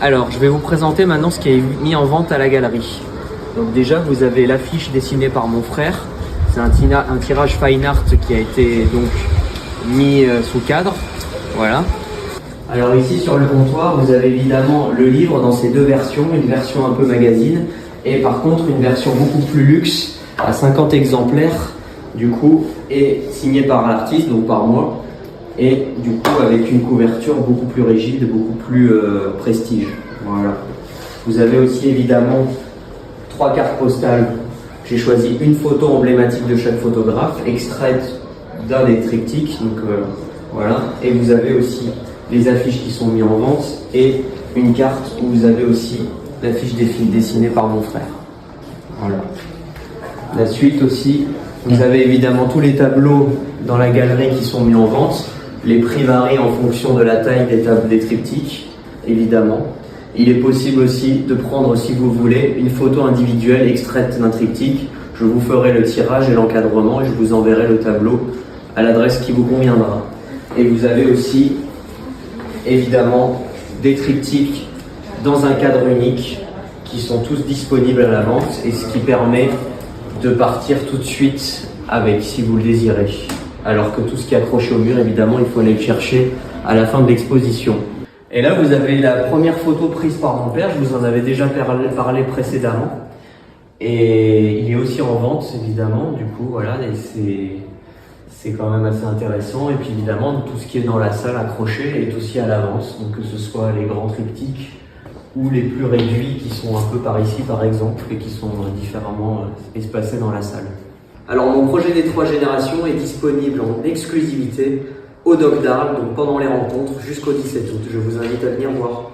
Alors, je vais vous présenter maintenant ce qui est mis en vente à la galerie. Donc déjà, vous avez l'affiche dessinée par mon frère. C'est un tirage fine art qui a été donc mis sous cadre. Voilà. Alors ici sur le comptoir, vous avez évidemment le livre dans ses deux versions, une version un peu magazine et par contre une version beaucoup plus luxe à 50 exemplaires du coup et signée par l'artiste, donc par moi. Et du coup avec une couverture beaucoup plus rigide, beaucoup plus prestige. Voilà. Vous avez aussi évidemment 3 cartes postales. J'ai choisi une photo emblématique de chaque photographe, extraite d'un des triptyques. Donc voilà. Et vous avez aussi les affiches qui sont mises en vente et une carte où vous avez aussi l'affiche des films dessinée par mon frère. Voilà. La suite aussi, vous avez évidemment tous les tableaux dans la galerie qui sont mis en vente. Les prix varient en fonction de la taille des triptyques, évidemment. Il est possible aussi de prendre, si vous voulez, une photo individuelle extraite d'un triptyque. Je vous ferai le tirage et l'encadrement et je vous enverrai le tableau à l'adresse qui vous conviendra. Et vous avez aussi, évidemment, des triptyques dans un cadre unique qui sont tous disponibles à la vente et ce qui permet de partir tout de suite avec, si vous le désirez. Alors que tout ce qui est accroché au mur, évidemment, il faut aller le chercher à la fin de l'exposition. Et là, vous avez la première photo prise par mon père, je vous en avais déjà parlé précédemment. Et il est aussi en vente, évidemment, du coup, voilà, et c'est quand même assez intéressant. Et puis évidemment, tout ce qui est dans la salle accroché est aussi à l'avance, donc que ce soit les grands triptyques ou les plus réduits qui sont un peu par ici, par exemple, et qui sont différemment espacés dans la salle. Alors mon projet des 3 générations est disponible en exclusivité au Doc d'Arles, donc pendant les rencontres jusqu'au 17 août. Je vous invite à venir voir.